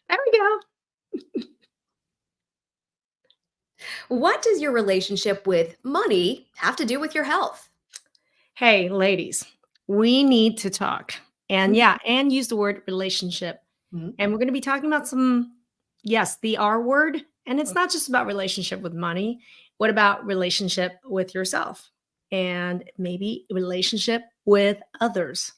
There we go. What does your relationship with money have to do with your health? Hey, ladies, we need to talk. And yeah, and use the word relationship. Mhm. And we're going to be talking about yes, the R word. And it's not just about relationship with money. What about relationship with yourself? And maybe relationship with others.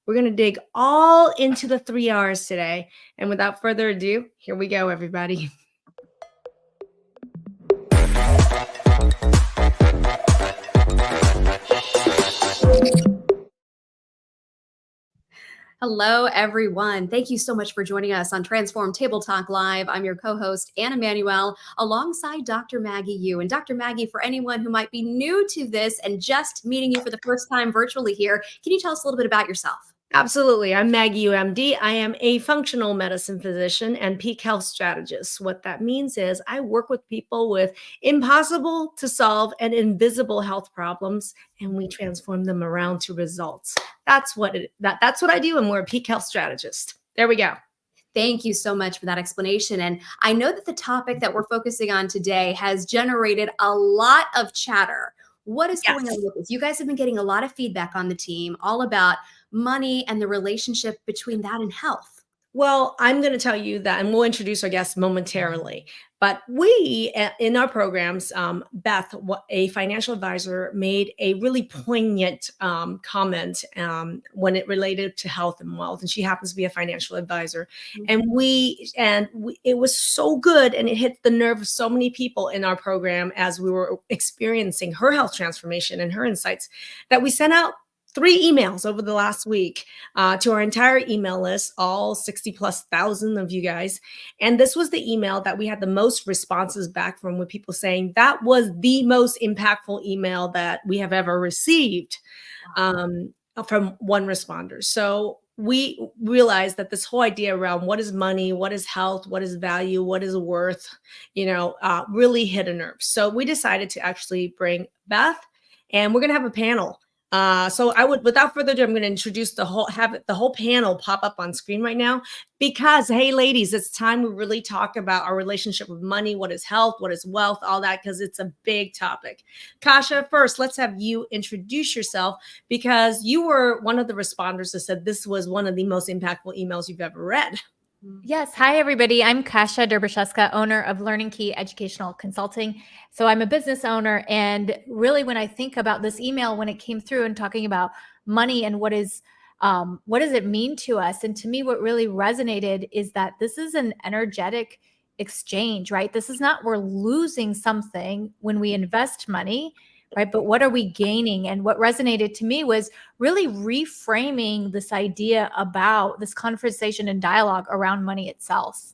We're going to dig all into the 3 R's today. And without further ado, here we go, everybody. Hello, everyone. Thank you so much for joining us on Transform Table Talk Live. I'm your co-host, Anna Manuel, alongside Dr. Maggie Yu. And Dr. Maggie, for anyone who might be new to this and just meeting you for the first time virtually here, can you tell us a little bit about yourself? Absolutely. I'm Maggie UMD. I am a functional medicine physician and peak health strategist. What that means is I work with people with impossible to solve and invisible health problems, and we transform them around to results. That's what I do, and we're a peak health strategist. There we go. Thank you so much for that explanation. And I know that the topic that we're focusing on today has generated a lot of chatter. What is going on with this? You guys have been getting a lot of feedback on the team all about money and the relationship between that and health. Well, I'm going to tell you that, and we'll introduce our guests momentarily. But in our programs, Beth, a financial advisor, made a really poignant comment when it related to health and wealth, and she happens to be a financial advisor. It was so good, and it hit the nerve of so many people in our program as we were experiencing her health transformation and her insights, that we sent out 3 emails over the last week to our entire email list, all 60,000+ of you guys. And this was the email that we had the most responses back from, with people saying that was the most impactful email that we have ever received from one responder. So we realized that this whole idea around what is money, what is health, what is value, what is worth, really hit a nerve. So we decided to actually bring Beth, and we're going to have a panel. Without further ado, I'm going to introduce the whole panel pop up on screen right now, because, hey, ladies, it's time we really talk about our relationship with money. What is health? What is wealth? All that, because it's a big topic. Kasha, first, let's have you introduce yourself, because you were one of the responders that said this was one of the most impactful emails you've ever read. Yes. Hi, everybody. I'm Kasia Derbyshevska, owner of Learning Key Educational Consulting. So I'm a business owner. And really, when I think about this email, when it came through and talking about money and what does it mean to us? And to me, what really resonated is that this is an energetic exchange, right? This is not we're losing something when we invest money, right? But what are we gaining? And what resonated to me was really reframing this idea about this conversation and dialogue around money itself.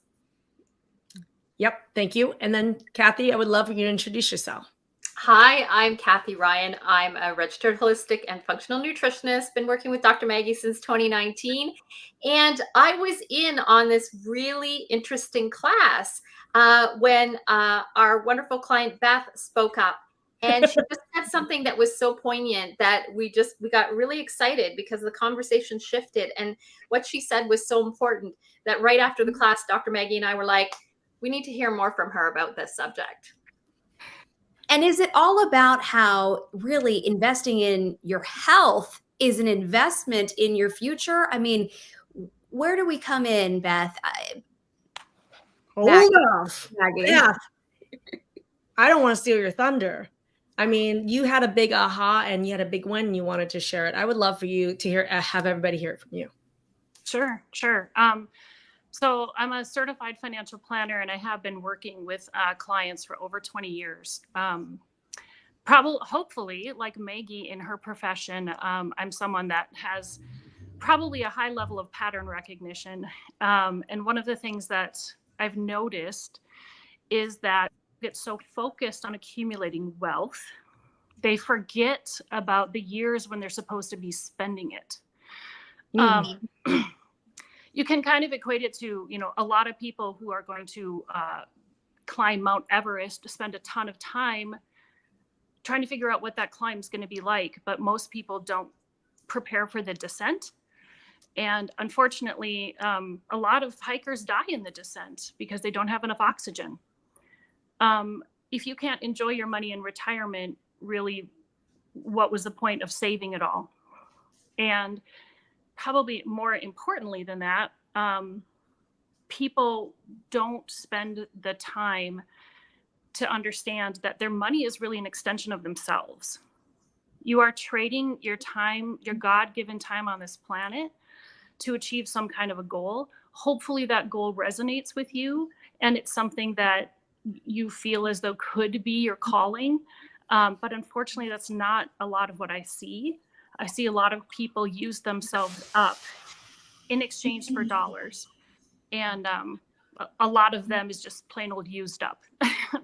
Yep. Thank you. And then Kathy, I would love for you to introduce yourself. Hi, I'm Kathy Ryan. I'm a registered holistic and functional nutritionist. Been working with Dr. Maggie since 2019. And I was in on this really interesting class when our wonderful client Beth spoke up. And she just had something that was so poignant that we got really excited because the conversation shifted. And what she said was so important that right after the class, Dr. Maggie and I were like, we need to hear more from her about this subject. And is it all about how really investing in your health is an investment in your future? I mean, where do we come in, Beth? Hold off, Beth. I don't want to steal your thunder. I mean, you had a big aha and you had a big win and you wanted to share it. I would love for you to have everybody hear it from you. Sure. So I'm a certified financial planner, and I have been working with clients for over 20 years. Hopefully, like Maggie in her profession, I'm someone that has probably a high level of pattern recognition. And one of the things that I've noticed is that they get so focused on accumulating wealth, they forget about the years when they're supposed to be spending it. You can kind of equate it to, a lot of people who are going to climb Mount Everest, spend a ton of time trying to figure out what that climb is going to be like. But most people don't prepare for the descent. And unfortunately, a lot of hikers die in the descent because they don't have enough oxygen. If you can't enjoy your money in retirement, really, what was the point of saving it all? And probably more importantly than that, people don't spend the time to understand that their money is really an extension of themselves. You are trading your time, your God-given time on this planet, to achieve some kind of a goal. Hopefully that goal resonates with you and it's something that you feel as though could be your calling. But unfortunately, that's not a lot of what I see. I see a lot of people use themselves up in exchange for dollars. And a lot of them is just plain old used up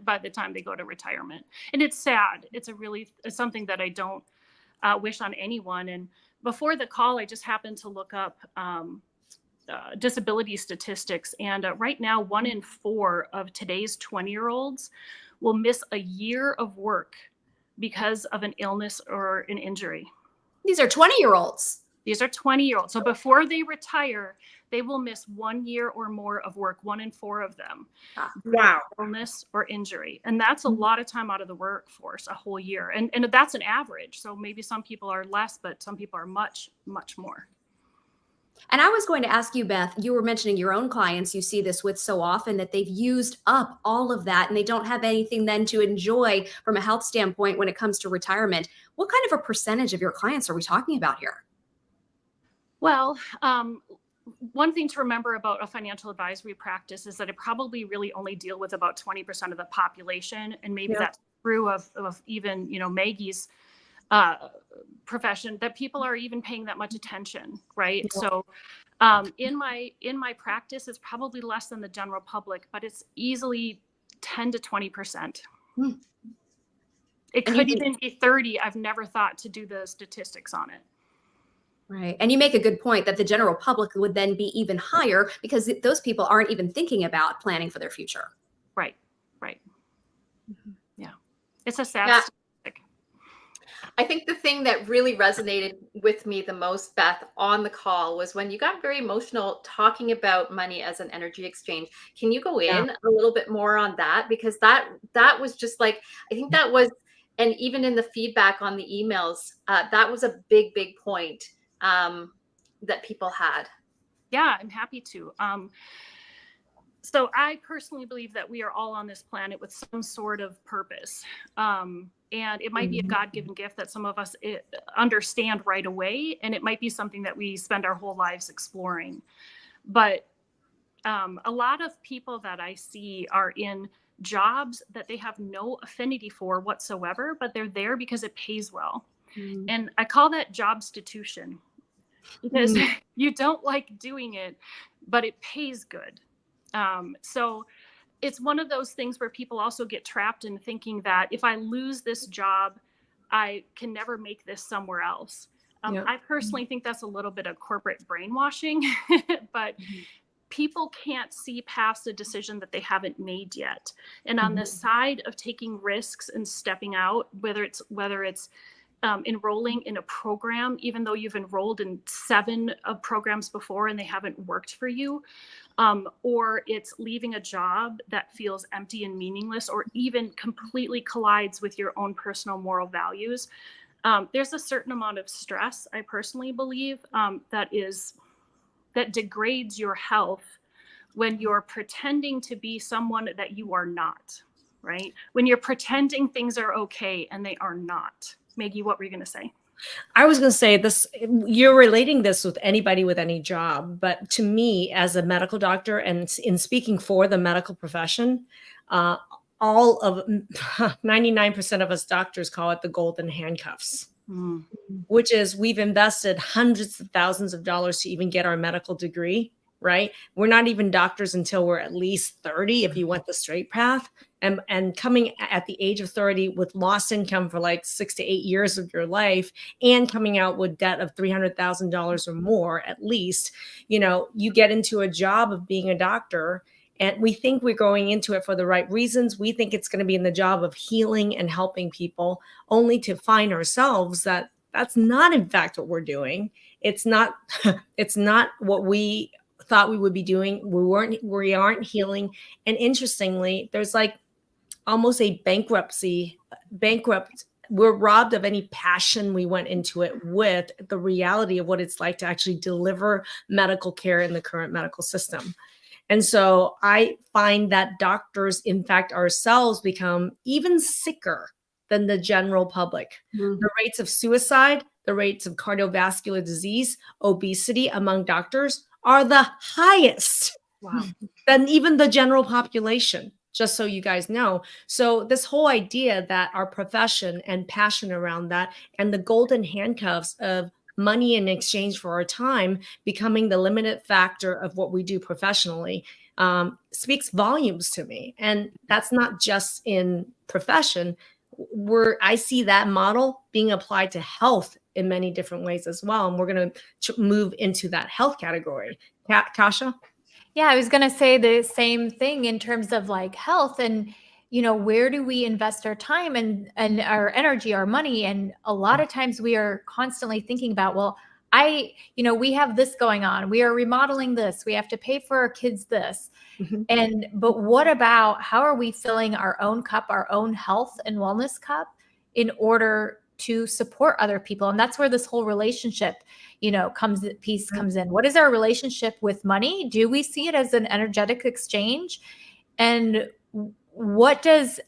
by the time they go to retirement. And it's sad. It's something that I don't wish on anyone. And before the call, I just happened to look up disability statistics. And right now, 1 in 4 of today's 20-year-olds will miss a year of work because of an illness or an injury. These are 20-year-olds. These are 20-year-olds. So before they retire, they will miss 1 year or more of work, 1 in 4 of them. Wow. Illness or injury. And that's a lot of time out of the workforce, a whole year. And that's an average. So maybe some people are less, but some people are much, much more. And I was going to ask you, Beth, you were mentioning your own clients you see this with so often that they've used up all of that and they don't have anything then to enjoy from a health standpoint when it comes to retirement. What kind of a percentage of your clients are we talking about here? Well, one thing to remember about a financial advisory practice is that it probably really only deal with about 20% of the population. And maybe that's true of even, Maggie's profession, that people are even paying that much attention, right? Yeah. So in my practice, it's probably less than the general public, but it's easily 10 to 20%. It could even be 30. I've never thought to do the statistics on it. Right. And you make a good point that the general public would then be even higher because those people aren't even thinking about planning for their future. Right. Yeah. It's a sad statistic. I think the thing that really resonated with me the most, Beth, on the call was when you got very emotional talking about money as an energy exchange. Can you go in a little bit more on that? Because that was just like, I think that was, and even in the feedback on the emails, that was a big point that people had. Yeah, I'm happy to. So I personally believe that we are all on this planet with some sort of purpose. And it might be a God-given gift that some of us understand right away. And it might be something that we spend our whole lives exploring. But a lot of people that I see are in jobs that they have no affinity for whatsoever, but they're there because it pays well. And I call that jobstitution, because you don't like doing it, but it pays good. So it's one of those things where people also get trapped in thinking that if I lose this job, I can never make this somewhere else. I personally think that's a little bit of corporate brainwashing, but people can't see past a decision that they haven't made yet. And on the side of taking risks and stepping out, whether it's enrolling in a program, even though you've enrolled in 7 programs before and they haven't worked for you, or it's leaving a job that feels empty and meaningless, or even completely collides with your own personal moral values. There's a certain amount of stress, I personally believe, that degrades your health when you're pretending to be someone that you are not, right? When you're pretending things are okay and they are not. Maggie, what were you going to say? I was going to say this, you're relating this with anybody with any job, but to me as a medical doctor and in speaking for the medical profession, all of 99% of us doctors call it the golden handcuffs, which is we've invested hundreds of thousands of dollars to even get our medical degree, right? We're not even doctors until we're at least 30 if you went the straight path. And coming at the age of 30 with lost income for like 6 to 8 years of your life and coming out with debt of $300,000 or more, at least, you get into a job of being a doctor and we think we're going into it for the right reasons. We think it's going to be in the job of healing and helping people, only to find ourselves that that's not in fact what we're doing. It's not it's not what we thought we would be doing. We aren't healing. And interestingly, there's like almost a bankrupt. We're robbed of any passion we went into it with, the reality of what it's like to actually deliver medical care in the current medical system. And so I find that doctors, in fact, ourselves become even sicker than the general public. Mhm. The rates of suicide, the rates of cardiovascular disease, obesity among doctors are the highest Wow. than even the general population, just so you guys know. So this whole idea that our profession and passion around that and the golden handcuffs of money in exchange for our time becoming the limited factor of what we do professionally speaks volumes to me. And that's not just in profession. I see that model being applied to health in many different ways as well. And we're going to move into that health category. Kasha? Yeah, I was going to say the same thing in terms of like health and, where do we invest our time and our energy, our money? And a lot of times we are constantly thinking about, well, we have this going on. We are remodeling this. We have to pay for our kids this. But what about how are we filling our own cup, our own health and wellness cup in order to support other people? And that's where this whole relationship, comes in. What is our relationship with money? Do we see it as an energetic exchange? And what does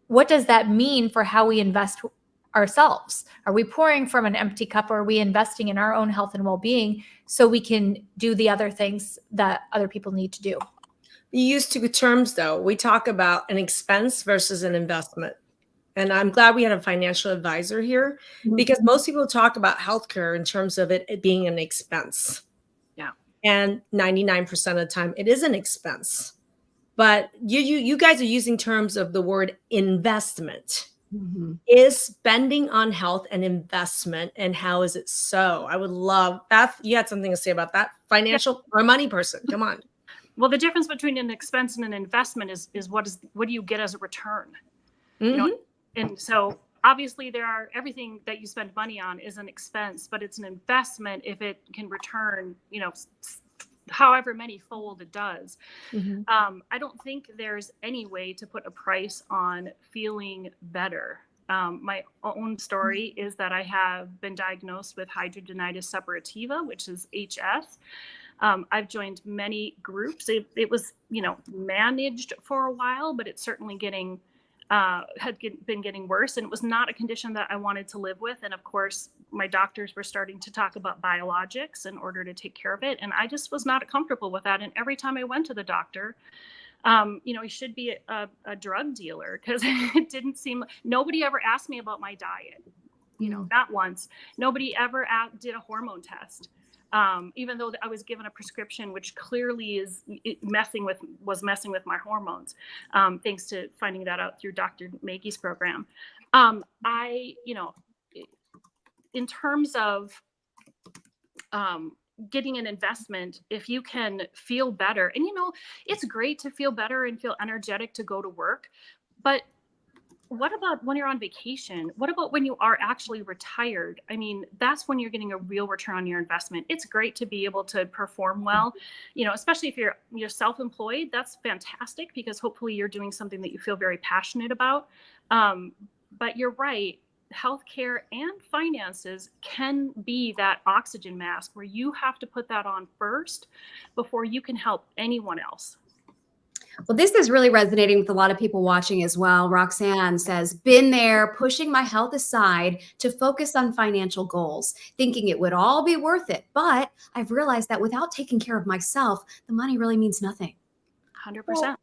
that mean for how we invest ourselves? Are we pouring from an empty cup, or are we investing in our own health and well-being so we can do the other things that other people need to do? You use two terms, though. We talk about an expense versus an investment. And I'm glad we had a financial advisor here because most people talk about healthcare in terms of it being an expense. Yeah. And 99% of the time, it is an expense. But you guys are using terms of the word investment. Is spending on health an investment, and how is it so? I would love, Beth, you had something to say about that. Financial or money person, come on. Well, the difference between an expense and an investment is what do you get as a return? And so obviously everything that you spend money on is an expense, but it's an investment if it can return, however many fold it does. I don't think there's any way to put a price on feeling better. My own story is that I have been diagnosed with hidradenitis suppurativa, which is HS. I've joined many groups. It was, managed for a while, but it's certainly been getting worse. And it was not a condition that I wanted to live with. And of course, my doctors were starting to talk about biologics in order to take care of it. And I just was not comfortable with that. And every time I went to the doctor, he should be a drug dealer, because it didn't seem, nobody ever asked me about my diet, not once. Nobody ever did a hormone test. Even though I was given a prescription, which clearly was messing with my hormones, thanks to finding that out through Dr. Maggie's program. In terms of getting an investment, if you can feel better, and it's great to feel better and feel energetic to go to work, but what about when you're on vacation? What about when you are actually retired? I mean, that's when you're getting a real return on your investment. It's great to be able to perform well, especially if you're self-employed. That's fantastic, because hopefully you're doing something that you feel very passionate about. But you're right. Healthcare and finances can be that oxygen mask where you have to put that on first before you can help anyone else. Well, this is really resonating with a lot of people watching as well. Roxanne says, been there, pushing my health aside to focus on financial goals, thinking it would all be worth it. But I've realized that without taking care of myself, the money really means nothing. 100%.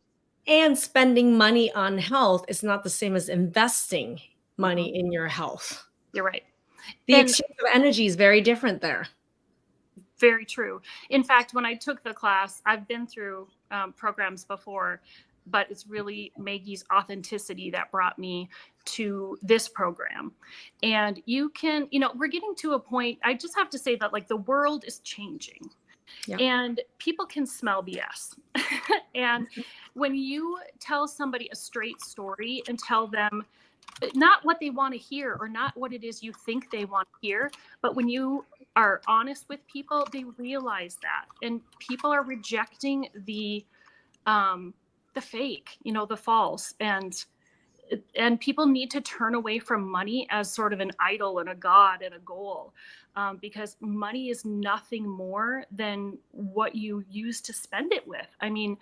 And spending money on health is not the same as investing money in your health. You're right. The exchange of energy is very different there. Very true. In fact, when I took the class, I've been through programs before, but it's really Maggie's authenticity that brought me to this program. And you can, we're getting to a point, I just have to say that the world is changing. Yeah. And people can smell BS. And when you tell somebody a straight story and tell them not what they want to hear or not what it is you think they want to hear, but when you are honest with people, they realize that, and people are rejecting the fake, the false, and people need to turn away from money as sort of an idol and a god and a goal, because money is nothing more than what you use to spend it with. I mean,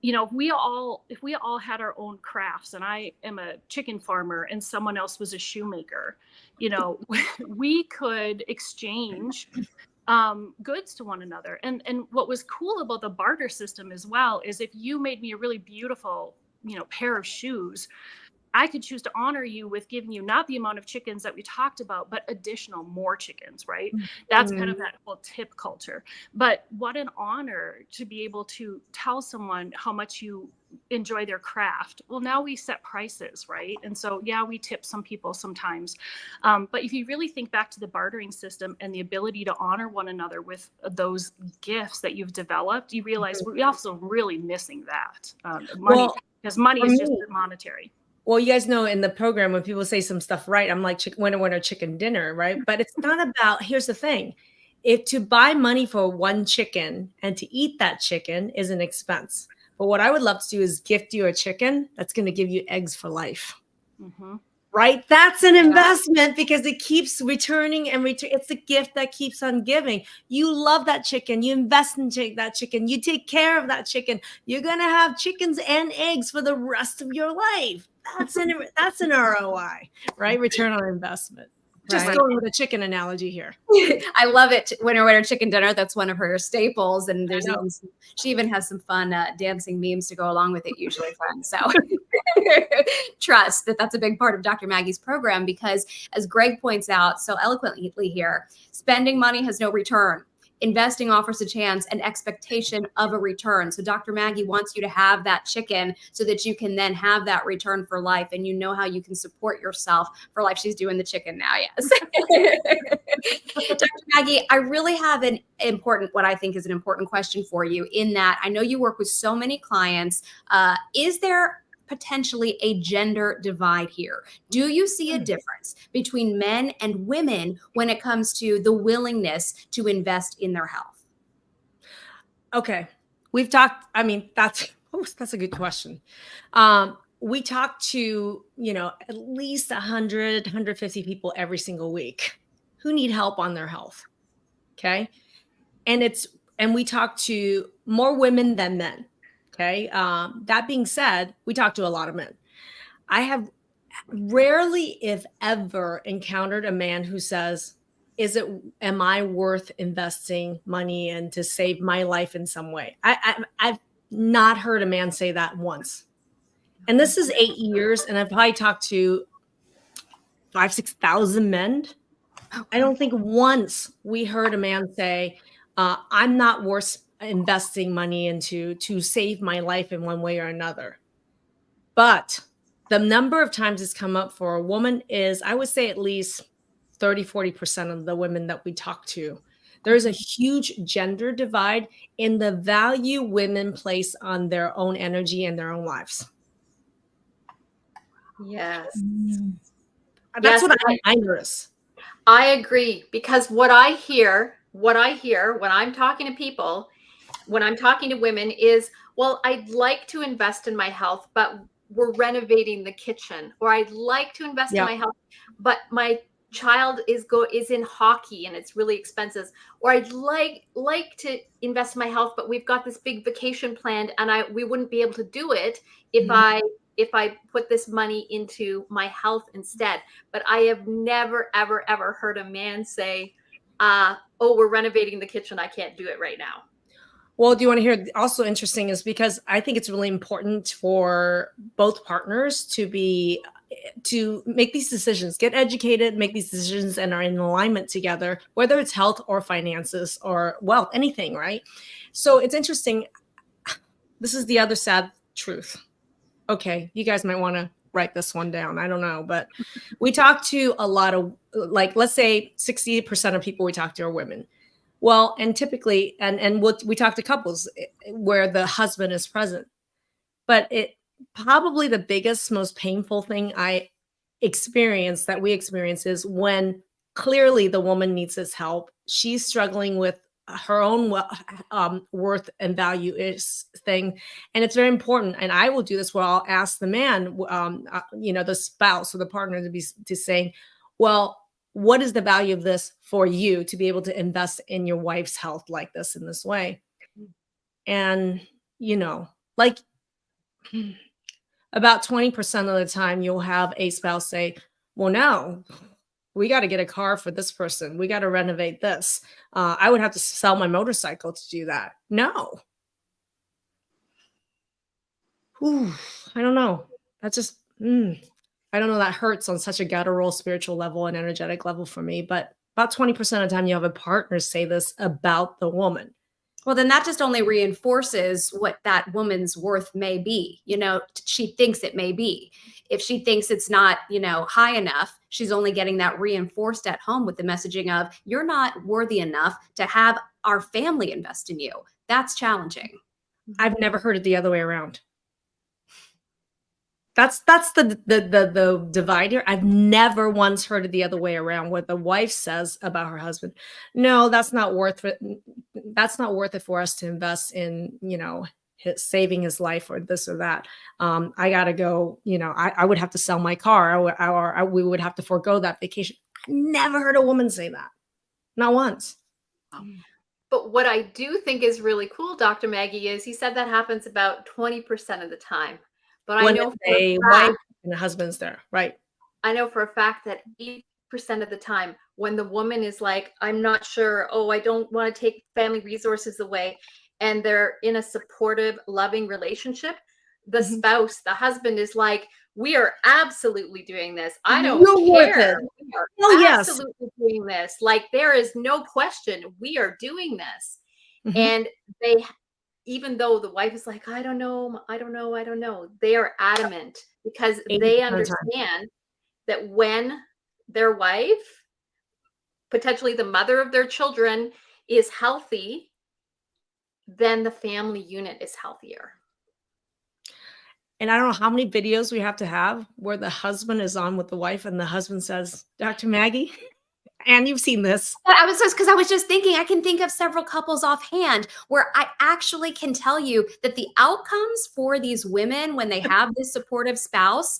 if we all had our own crafts, and I am a chicken farmer and someone else was a shoemaker, we could exchange goods to one another. And what was cool about the barter system as well is if you made me a really beautiful, pair of shoes, I could choose to honor you with giving you not the amount of chickens that we talked about, but more chickens, right? That's kind of that whole tip culture. But what an honor to be able to tell someone how much you enjoy their craft. Well, now we set prices, right? And so, yeah, we tip some people sometimes. But if you really think back to the bartering system and the ability to honor one another with those gifts that you've developed, you realize we're also really missing that money, because money is just monetary. Well, you guys know in the program, when people say some stuff right, I'm like, winner, chicken dinner, right? But it's not about, here's the thing. If to buy money for one chicken and to eat that chicken is an expense. But what I would love to do is gift you a chicken that's going to give you eggs for life. Right? That's an investment, because it keeps returning and it's a gift that keeps on giving. You love that chicken. You invest in that chicken. You take care of that chicken. You're going to have chickens and eggs for the rest of your life. That's an ROI, right? Return on investment. Just going with a chicken analogy here. I love it. Winner, chicken dinner. That's one of her staples. And she even has some fun dancing memes to go along with it, usually fun. So trust that's a big part of Dr. Maggie's program, because as Greg points out so eloquently here, spending money has no return. Investing offers a chance and expectation of a return. So Dr. Maggie wants you to have that chicken so that you can then have that return for life, and you know how you can support yourself for life. She's doing the chicken now, yes. Dr. Maggie, I really have what I think is an important question for you, in that I know you work with so many clients. Is there potentially a gender divide here? Do you see a difference between men and women when it comes to the willingness to invest in their health? Okay. We've talked, that's a good question. We talk to, at least 100, 150 people every single week who need help on their health. Okay. And we talk to more women than men. Okay. That being said, we talk to a lot of men. I have rarely, if ever, encountered a man who says, am I worth investing money in to save my life in some way? I've not heard a man say that once. And this is 8 years, and I've probably talked to 6,000 men. I don't think once we heard a man say, I'm not worth investing money into to save my life in one way or another. But the number of times it's come up for a woman is, I would say, at least 30-40% of the women that we talk to. There's a huge gender divide in the value women place on their own energy and their own lives. Yes. That's what I notice. I agree, because what I hear when I'm talking to people, when I'm talking to women, is, well, I'd like to invest in my health, but we're renovating the kitchen, or I'd like to invest in my health, but my child is in hockey and it's really expensive, or I'd like to invest in my health, but we've got this big vacation planned and we wouldn't be able to do it if I put this money into my health instead. But I have never, ever, ever heard a man say, oh, we're renovating the kitchen, I can't do it right now. Well, do you want to hear, also interesting is because I think it's really important for both partners to make these decisions, get educated, make these decisions, and are in alignment together, whether it's health or finances or wealth, anything, right? So it's interesting. This is the other sad truth. Okay, you guys might want to write this one down. I don't know, but we talk to a lot of, like, let's say 60% of people we talk to are women. Well, and typically, and we talk to couples where the husband is present, but it probably the biggest, most painful thing we experience is when clearly the woman needs his help she's struggling with her own worth and value is thing, and it's very important. And I will do this where I'll ask the man, the spouse or the partner to saying, well, what is the value of this for you to be able to invest in your wife's health like this in this way? And like about 20% of the time, you'll have a spouse say, well, no, we got to get a car for this person. We got to renovate this. I would have to sell my motorcycle to do that. No. Whew, I don't know. That's just, I don't know. That hurts on such a guttural spiritual level and energetic level for me. But about 20% of the time, you have a partner say this about the woman. Well, then that just only reinforces what that woman's worth may be. She thinks it may be. If she thinks it's not, high enough, she's only getting that reinforced at home with the messaging of, you're not worthy enough to have our family invest in you. That's challenging. I've never heard it the other way around. That's the divide here. I've never once heard it the other way around, what the wife says about her husband. No, that's not worth it. That's not worth it for us to invest in, saving his life or this or that. I gotta go. I would have to sell my car, or we would have to forego that vacation. I never heard a woman say that, not once. But what I do think is really cool, Dr. Maggie, is he said that happens about 20% of the time. But when I know a wife and the husband's there, right? I know for a fact that 80% of the time, when the woman is like, I'm not sure, I don't want to take family resources away, and they're in a supportive, loving relationship, the spouse, the husband is like, we are absolutely doing this. I don't care. We are absolutely doing this. Like, there is no question. We are doing this. And even though the wife is like, I don't know, they are adamant because they understand that when their wife, potentially the mother of their children, is healthy, then the family unit is healthier. And I don't know how many videos we have to have where the husband is on with the wife and the husband says, Dr. Maggie, and you've seen this. I was just thinking, I can think of several couples offhand where I actually can tell you that the outcomes for these women when they have this supportive spouse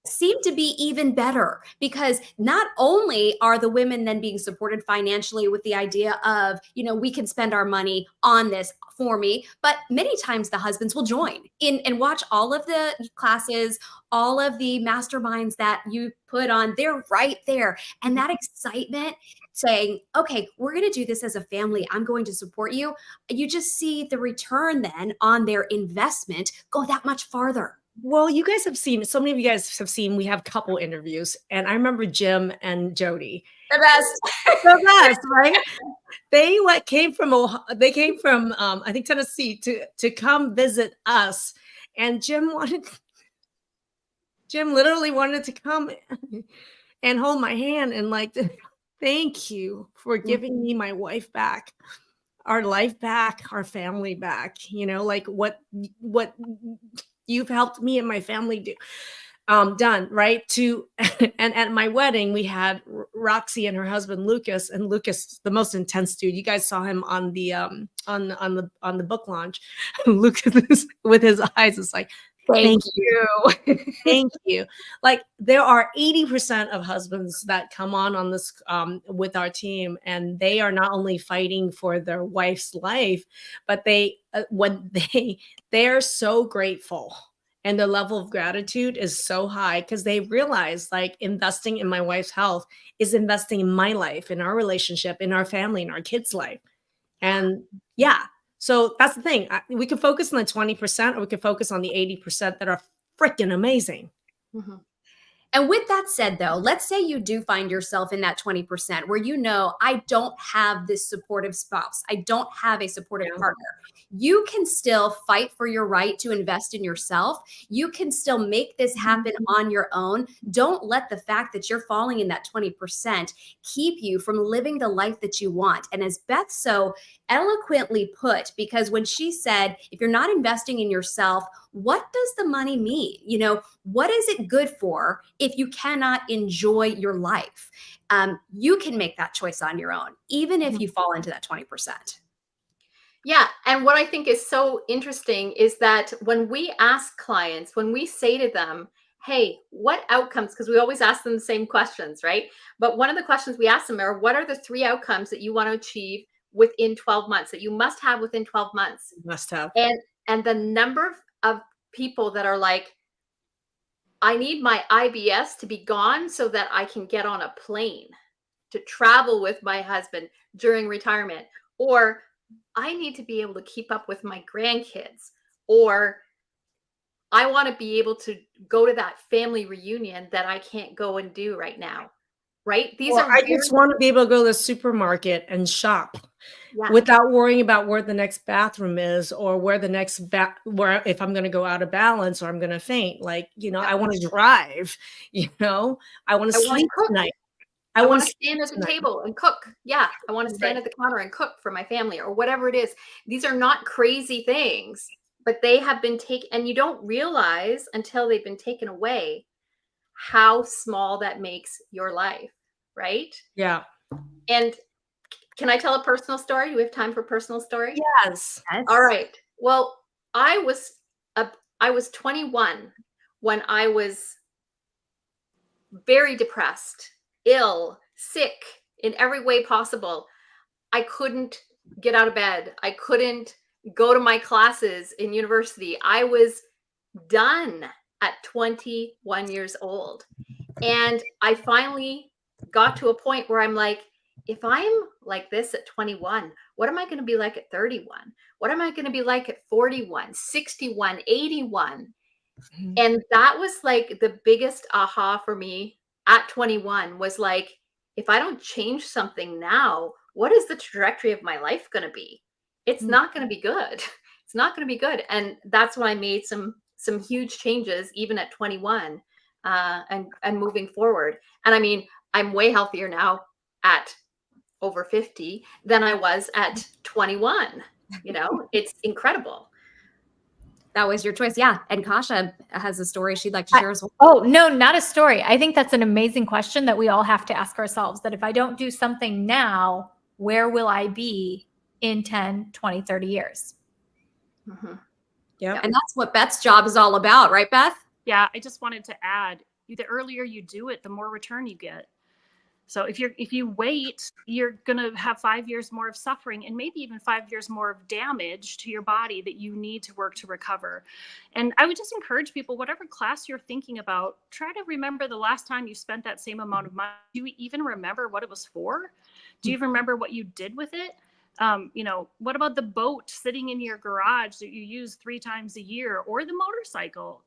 seem to be even better, because not only are the women then being supported financially with the idea of, we can spend our money on this for me, but many times the husbands will join in and watch all of the classes, all of the masterminds that you put on. They're right there. And that excitement saying, okay, we're going to do this as a family. I'm going to support you. You just see the return then on their investment go that much farther. Well, you guys have seen, so many of you guys have seen, we have couple interviews, and I remember Jim and Jody. The best, right? They came from I think Tennessee to come visit us, and Jim literally wanted to come and hold my hand and thank you for giving me my wife back, our life back, our family back. What you've helped me and my family do. Done, right? And at my wedding, we had Roxy and her husband Lucas, and Lucas, the most intense dude. You guys saw him on the on the book launch. Lucas with his eyes is like, thank you. Thank you. Like, there are 80% of husbands that come on this with our team, and they are not only fighting for their wife's life, but they're so grateful. And the level of gratitude is so high because they realize, investing in my wife's health is investing in my life, in our relationship, in our family, in our kids' life. And so that's the thing. We can focus on the 20%, or we can focus on the 80% that are freaking amazing. Mm-hmm. And with that said, though, let's say you do find yourself in that 20% where I don't have this supportive spouse. I don't have a supportive partner. You can still fight for your right to invest in yourself. You can still make this happen on your own. Don't let the fact that you're falling in that 20% keep you from living the life that you want. And as Beth so eloquently put, because when she said, if you're not investing in yourself, what does the money mean? You know, what is it good for if you cannot enjoy your life? You can make that choice on your own, even if you fall into that 20%. Yeah. And what I think is so interesting is that when we ask clients, when we say to them, hey, what outcomes, because we always ask them the same questions, right? But one of the questions we ask them are, what are the 3 outcomes that you want to achieve within 12 months, that you must have within 12 months? Must have. And the number of people that are like, I need my IBS to be gone so that I can get on a plane to travel with my husband during retirement, or I need to be able to keep up with my grandkids, or I want to be able to go to that family reunion that I can't go and do right now. Right? These Or are I very, just want to be able to go to the supermarket and shop yeah. without worrying about where the next bathroom is, or where the next where, if I'm going to go out of balance or I'm going to faint. Like, you know, Yeah. I want to drive, you know, I want to I want to sleep cook. tonight. I want to sleep stand at the tonight. table and cook. Yeah. I want to stand at the counter and cook for my family, or whatever it is. These are not crazy things, but they have been taken, and you don't realize until they've been taken away how small that makes your life. Right? Yeah. And can I tell a personal story? Do we have time for a personal story? Yes. All right. Well, I was 21 when I was very depressed, ill, sick in every way possible. I couldn't get out of bed. I couldn't go to my classes in university. I was done at 21 years old. And I finally got to a point where I'm like, if I'm like this at 21, what am I going to be like at 31? What am I going to be like at 41, 61, 81? Mhm. And that was like the biggest aha for me at 21, was like, if I don't change something now, what is the trajectory of my life going to be? It's not going to be good. It's not going to be good. And that's when I made some huge changes, even at 21, and moving forward. And I mean, I'm way healthier now at over 50 than I was at 21. You know, it's incredible. That was your choice. Yeah. And Kasha has a story she'd like to share as well. Oh, no, not a story. I think that's an amazing question that we all have to ask ourselves, that if I don't do something now, where will I be in 10, 20, 30 years? Mhm. Yeah. And that's what Beth's job is all about, right, Beth? Yeah, I just wanted to add, the earlier you do it, the more return you get. So if you wait, you're going to have 5 years more of suffering, and maybe even 5 years more of damage to your body that you need to work to recover. And I would just encourage people, whatever class you're thinking about, try to remember the last time you spent that same amount of money. Do you even remember what it was for? Do you even remember what you did with it? What about the boat sitting in your garage that you use 3 times a year, or the motorcycle?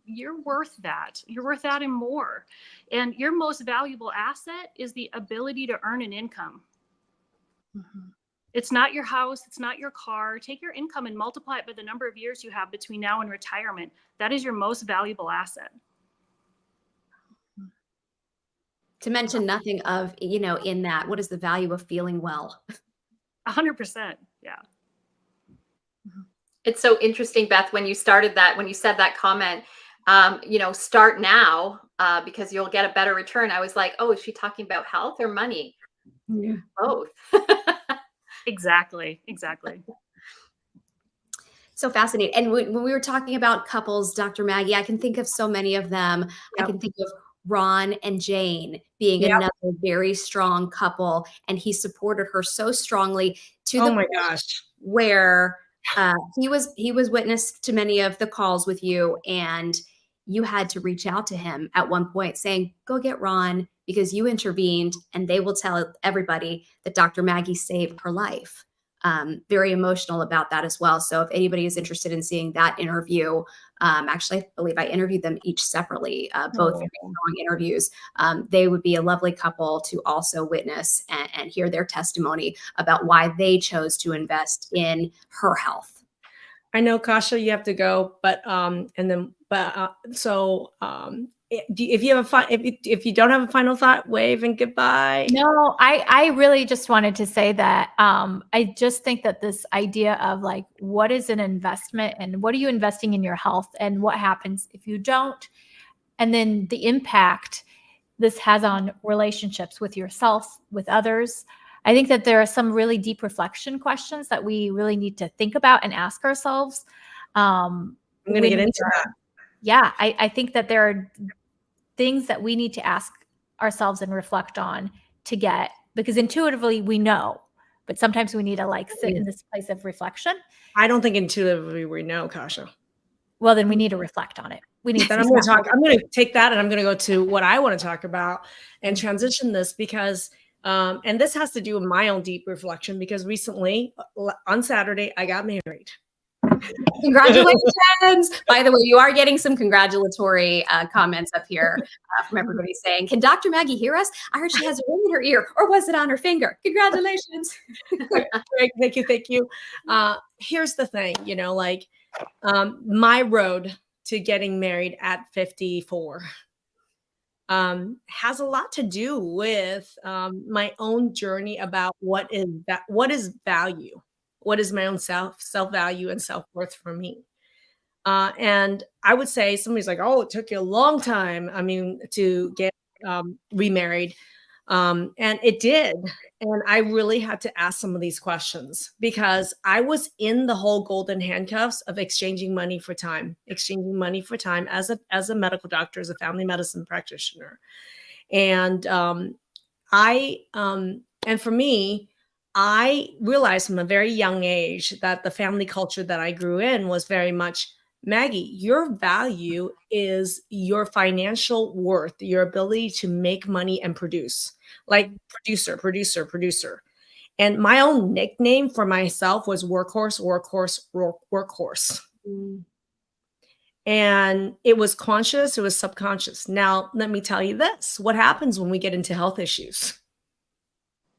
You're worth that. You're worth that and more. And your most valuable asset is the ability to earn an income. Mm-hmm. It's not your house. It's not your car. Take your income and multiply it by the number of years you have between now and retirement. That is your most valuable asset. To mention nothing of, in that, what is the value of feeling well? 100%. Yeah. It's so interesting, Beth, when you said that comment, start now, because you'll get a better return. I was like, oh, is she talking about health or money? Yeah. Both. Exactly. So fascinating. And when we were talking about couples, Dr. Maggie, I can think of so many of them. Yep. I can think of Ron and Jane being Yep. another very strong couple, and he supported her so strongly to Oh the my point gosh. where he was witness to many of the calls with you, and you had to reach out to him at one point saying, go get Ron, because you intervened, and they will tell everybody that Dr. Maggie saved her life. Very emotional about that as well. So if anybody is interested in seeing that interview, actually, I believe I interviewed them each separately, both very strong interviews. They would be a lovely couple to also witness and hear their testimony about why they chose to invest in her health. I know, Kasha, you have to go, but if you have if you don't have a final thought, wave and goodbye. No, I really just wanted to say that I just think that this idea of like, what is an investment and what are you investing in your health and what happens if you don't? And then the impact this has on relationships with yourself, with others. I think that there are some really deep reflection questions that we really need to think about and ask ourselves. I'm going to get into that. Yeah, I think that there are things that we need to ask ourselves and reflect on to get, because intuitively we know, but sometimes we need to like sit in this place of reflection. I don't think intuitively we know, Kasha. Well, then we need to reflect on it. We need Then to I'm going to take that and I'm going to go to what I want to talk about and transition this because, and this has to do with my own deep reflection because recently on Saturday, I got married. Congratulations. By the way, you are getting some congratulatory comments up here from everybody saying, can Dr. Maggie hear us? I heard she has a ring in her ear, or was it on her finger? Congratulations. Thank you. Thank you. Here's the thing, you know, like my road to getting married at 54 has a lot to do with my own journey about what is value. What is my own self-value and self-worth for me? And I would say somebody's like, oh, it took you a long time. I mean, to get remarried. And it did. And I really had to ask some of these questions because I was in the whole golden handcuffs of exchanging money for time as a medical doctor, as a family medicine practitioner. And and for me, I realized from a very young age that the family culture that I grew in was very much, Maggie, your value is your financial worth, your ability to make money and produce, like producer. And my own nickname for myself was workhorse. And it was conscious, it was subconscious. Now, let me tell you this, what happens when we get into health issues?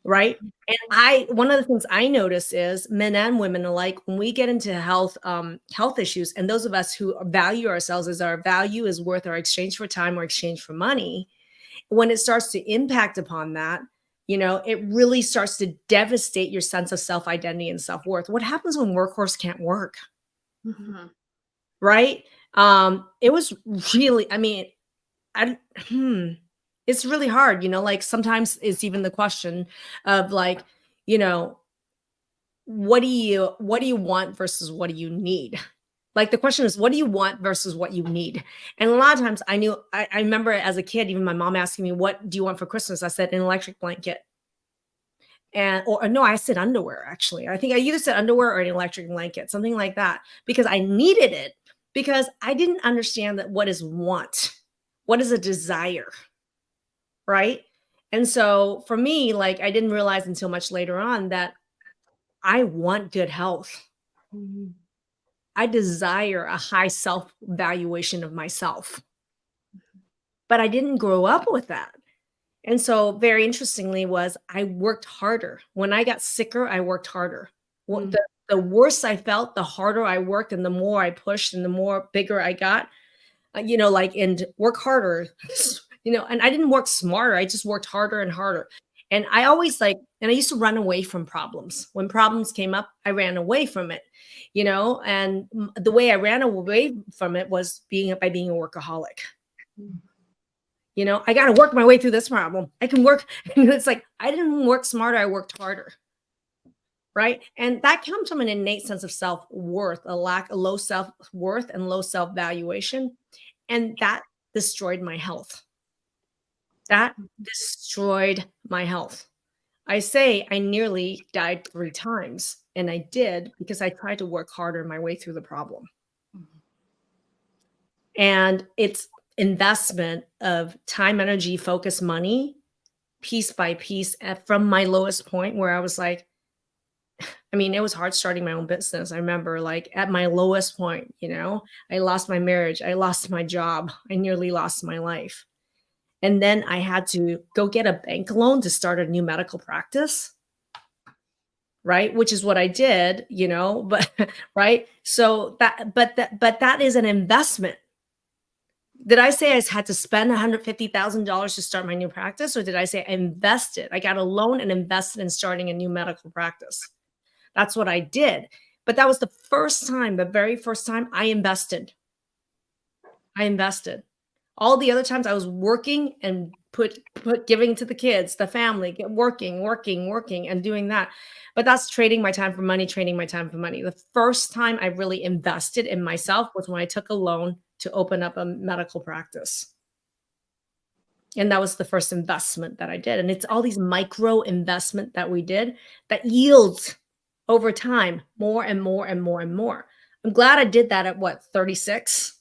Right. And one of the things I notice is men and women alike, when we get into health issues, and those of us who value ourselves as our value is worth our exchange for time or exchange for money, when it starts to impact upon that, you know, it really starts to devastate your sense of self-identity and self-worth. What happens when workhorse can't work? Mm-hmm. Right. It was really, I mean, it's really hard, you know, like sometimes it's even the question of like, you know, what do you want versus what do you need? Like the question is, what do you want versus what you need? And a lot of times I remember as a kid, even my mom asking me, what do you want for Christmas? I said, an electric blanket. Or no, I said underwear, actually. I think I either said underwear or an electric blanket, something like that, because I needed it because I didn't understand that what is want, what is a desire. Right. And so for me, like, I didn't realize until much later on that I want good health. Mm-hmm. I desire a high self-valuation of myself, but I didn't grow up with that. And so very interestingly was I worked harder. When I got sicker, I worked harder. Mm-hmm. The worse I felt, the harder I worked and the more I pushed and the more bigger I got, you know, like, and work harder. You know, and I didn't work smarter. I just worked harder and harder. And I always and I used to run away from problems. When problems came up, I ran away from it, you know, and the way I ran away from it was by being a workaholic. You know, I got to work my way through this problem. I can work. And it's like, I didn't work smarter. I worked harder. Right. And that comes from an innate sense of self-worth, a low self-worth and low self-valuation. And that destroyed my health. That destroyed my health. I say I nearly died 3 times, and I did because I tried to work harder my way through the problem. Mm-hmm. And it's investment of time, energy, focus, money, piece by piece from my lowest point where I was like, I mean, it was hard starting my own business. I remember like at my lowest point, you know, I lost my marriage. I lost my job. I nearly lost my life. And then I had to go get a bank loan to start a new medical practice. Right. Which is what I did, you know, but right. So that is an investment. Did I say I had to spend $150,000 to start my new practice, or did I say I invested? I got a loan and invested in starting a new medical practice. That's what I did. But that was the first time, the very first time I invested. I invested. All the other times I was working and put giving to the kids, the family, working, and doing that. But that's trading my time for money, trading my time for money. The first time I really invested in myself was when I took a loan to open up a medical practice. And that was the first investment that I did. And it's all these micro investment that we did that yields over time more and more and more and more. I'm glad I did that at what, 36?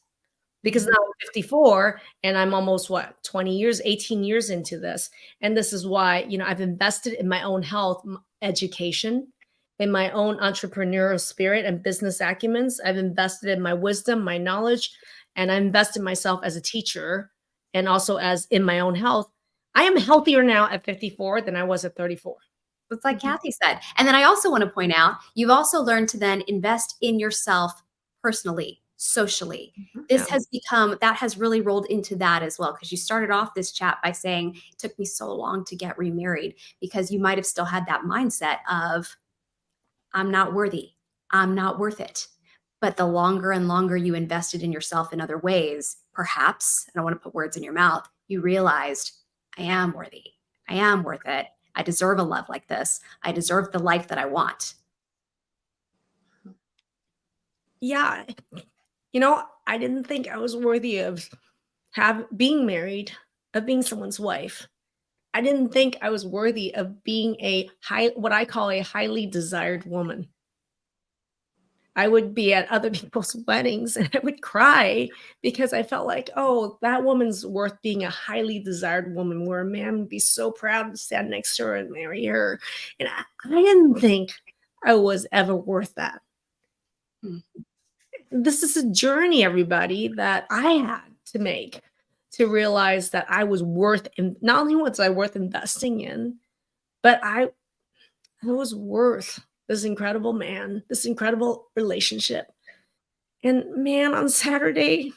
Because now I'm 54 and I'm almost 20 years, 18 years into this. And this is why, I've invested in my own health, education, in my own entrepreneurial spirit and business acumens. I've invested in my wisdom, my knowledge, and I invested in myself as a teacher and also as in my own health. I am healthier now at 54 than I was at 34. It's like Kathy said. And then I also want to point out, you've also learned to then invest in yourself personally, socially. This has become, that has really rolled into that as well. Because you started off this chat by saying, it took me so long to get remarried, because you might have still had that mindset of, I'm not worthy, I'm not worth it. But the longer and longer you invested in yourself in other ways, perhaps, I don't want to put words in your mouth, you realized, I am worthy, I am worth it. I deserve a love like this. I deserve the life that I want. Yeah. I didn't think I was worthy of being married, of being someone's wife. I didn't think I was worthy of being what I call a highly desired woman. I would be at other people's weddings and I would cry because I felt like, oh, that woman's worth being a highly desired woman, where a man would be so proud to stand next to her and marry her. And I didn't think I was ever worth that. This is a journey, everybody, that I had to make to realize that I was worth, not only was I worth investing in, but I was worth this incredible man, this incredible relationship. And man, on Saturday,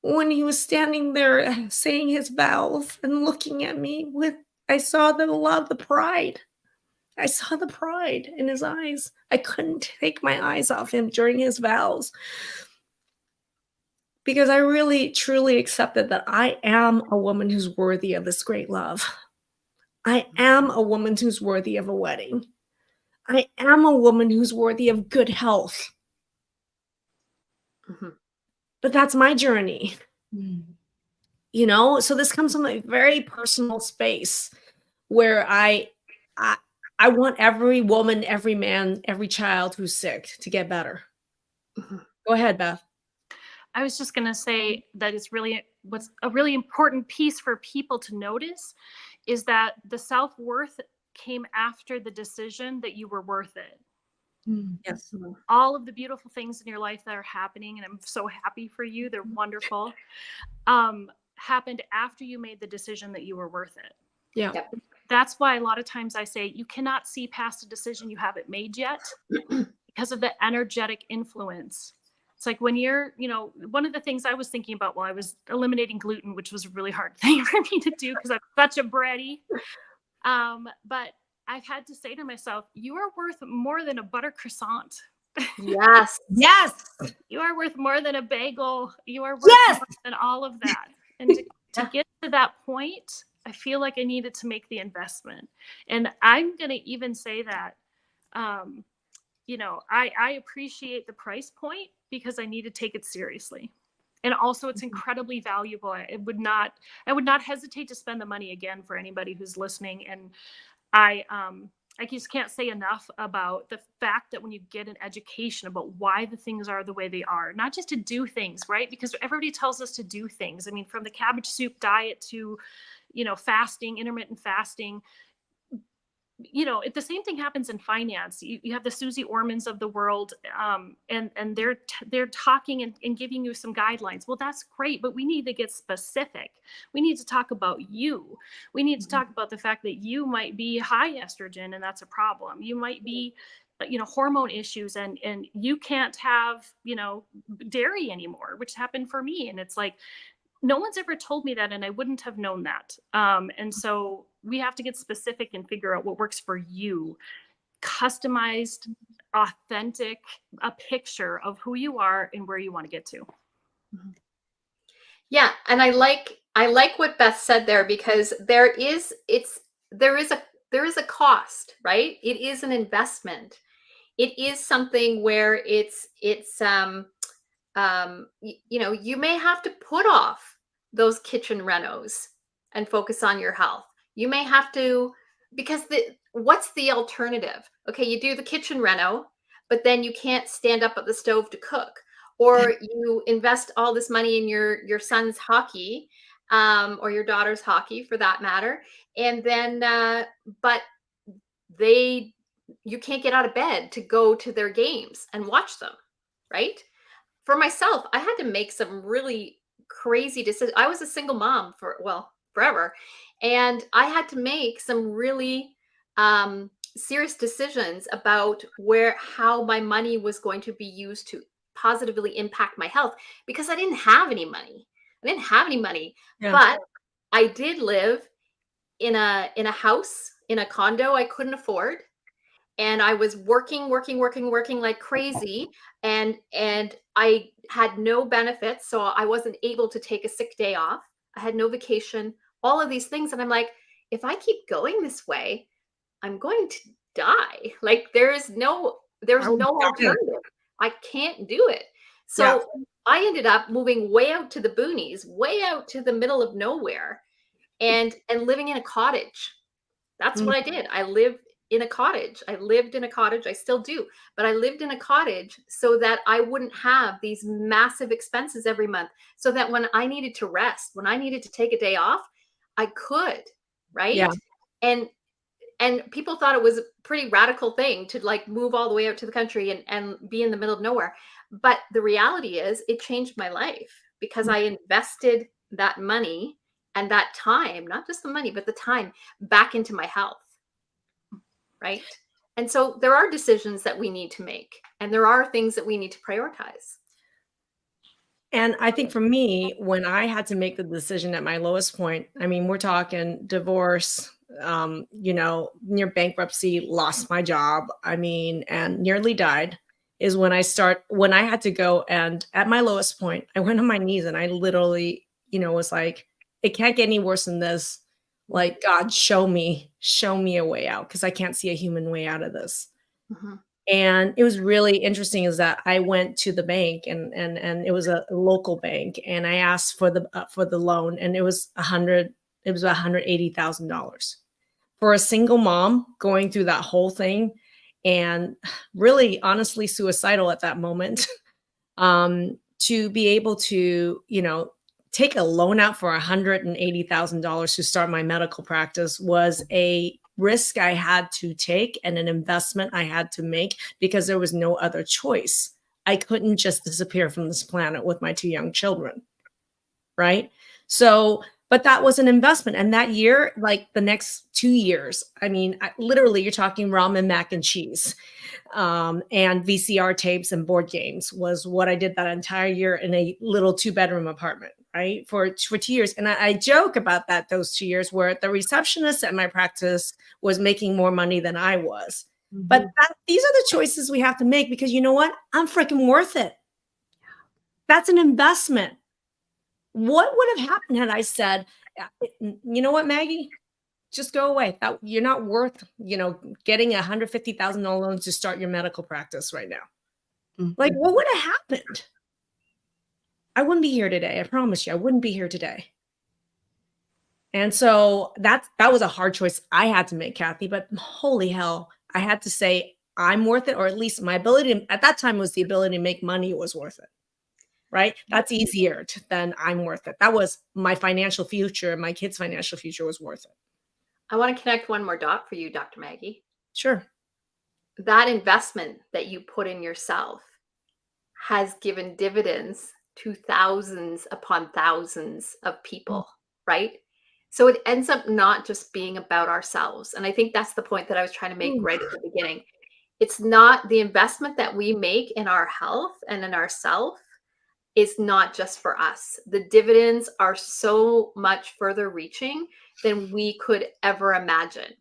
when he was standing there saying his vows and looking at me I saw the love, the pride. I saw the pride in his eyes. I couldn't take my eyes off him during his vows, because I really, truly accepted that I am a woman who's worthy of this great love. I am a woman who's worthy of a wedding. I am a woman who's worthy of good health. But that's my journey. So this comes from a very personal space where I want every woman, every man, every child who's sick to get better. Go ahead, Beth. I was just going to say that what's a really important piece for people to notice is that the self-worth came after the decision that you were worth it. Yes. All of the beautiful things in your life that are happening, and I'm so happy for you, they're wonderful, happened after you made the decision that you were worth it. Yeah. Yep. That's why a lot of times I say you cannot see past a decision you haven't made yet because of the energetic influence. It's like when you're, one of the things I was thinking about while I was eliminating gluten, which was a really hard thing for me to do because I'm such a bready. But I've had to say to myself, you are worth more than a butter croissant. Yes. Yes. You are worth more than a bagel. You are worth more than all of that. And to get to that point, I feel like I needed to make the investment. And I'm going to even say that, I appreciate the price point because I need to take it seriously. And also it's incredibly valuable. I would not hesitate to spend the money again for anybody who's listening. And I just can't say enough about the fact that when you get an education about why the things are the way they are, not just to do things, right? Because everybody tells us to do things. I mean, from the cabbage soup diet to, fasting, intermittent fasting, the same thing happens in finance. You have the Susie Ormans of the world, and they're talking and giving you some guidelines. Well, that's great, but we need to get specific. We need to talk about you. We need to talk about the fact that you might be high estrogen, and that's a problem. You might be hormone issues, and you can't have, dairy anymore, which happened for me. And it's like, no one's ever told me that, and I wouldn't have known that. And so we have to get specific and figure out what works for you. Customized, authentic, a picture of who you are and where you want to get to. Yeah, and I like what Beth said there, because there is a cost, right? It is an investment. It is something where you may have to put off those kitchen renos and focus on your health. You may have to, because what's the alternative? Okay, you do the kitchen reno, but then you can't stand up at the stove to cook, or you invest all this money in your son's hockey, or your daughter's hockey for that matter, and then but you can't get out of bed to go to their games and watch them, right? For myself, I had to make some really crazy decisions. I was a single mom forever, and I had to make some really serious decisions about how my money was going to be used to positively impact my health, because I didn't have any money. Yeah. But I did live in a house, in a condo I couldn't afford. And I was working like crazy, and I had no benefits, so I wasn't able to take a sick day off. I had no vacation, all of these things. And I'm like, if I keep going this way, I'm going to die. Like, there's no alternative. I can't do it. So I ended up moving way out to the boonies, way out to the middle of nowhere, and living in a cottage. That's what I did. I lived in a cottage. I still do, but I lived in a cottage so that I wouldn't have these massive expenses every month, so that when I needed to rest, when I needed to take a day off, I could, right? Yeah. And people thought it was a pretty radical thing to like move all the way out to the country and be in the middle of nowhere. But the reality is, it changed my life, because I invested that money and that time, not just the money, but the time, back into my health. Right. And so there are decisions that we need to make, and there are things that we need to prioritize. And I think for me, when I had to make the decision at my lowest point, I mean, we're talking divorce, near bankruptcy, lost my job, and nearly died, is when I had to go, and at my lowest point, I went on my knees, and I literally, was like, it can't get any worse than this. Like, God, show me a way out, because I can't see a human way out of this. Mm-hmm. And it was really interesting is that I went to the bank, and it was a local bank, and I asked for the loan, and it was $180,000 for a single mom going through that whole thing, and really, honestly, suicidal at that moment. To be able to, take a loan out for $180,000 to start my medical practice was a risk I had to take, and an investment I had to make, because there was no other choice. I couldn't just disappear from this planet with my 2 young children. Right. So, but that was an investment. And that year, like the next 2 years, literally, you're talking ramen, mac and cheese, and VCR tapes and board games was what I did that entire year in a little 2-bedroom apartment, right? For 2 years. And I joke about those 2 years where the receptionist at my practice was making more money than I was. Mm-hmm. But these are the choices we have to make, because you know what? I'm freaking worth it. That's an investment. What would have happened had I said, you know what, Maggie, just go away. You're not worth, getting a $150,000 loan to start your medical practice right now. Mm-hmm. Like, what would have happened? I wouldn't be here today. I promise you, I wouldn't be here today. And so that was a hard choice I had to make, Kathy, but holy hell, I had to say I'm worth it, or at least my ability at that time was the ability to make money was worth it. Right? That's easier than I'm worth it. That was my financial future. My kids' financial future was worth it. I want to connect one more dot for you, Dr. Maggie. Sure. That investment that you put in yourself has given dividends to thousands upon thousands of people, right? So it ends up not just being about ourselves. And I think that's the point that I was trying to make right at the beginning. It's not the investment that we make in our health and in ourself is not just for us. The dividends are so much further reaching than we could ever imagine.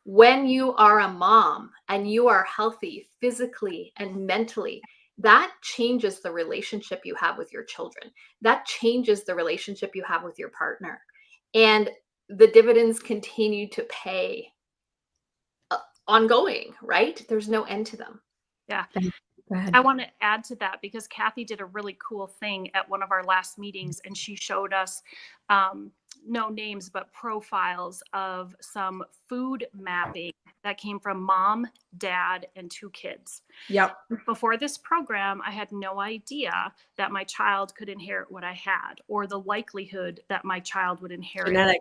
When you are a mom and you are healthy physically and mentally, that changes the relationship you have with your children. That changes the relationship you have with your partner. And the dividends continue to pay ongoing, right? There's no end to them. Yeah. Go ahead. I want to add to that because Kathy did a really cool thing at one of our last meetings, and she showed us no names, but profiles of some food mapping that came from mom, dad, and 2 kids. Yep. Before this program, I had no idea that my child could inherit what I had, or the likelihood that my child would inherit. Genetic.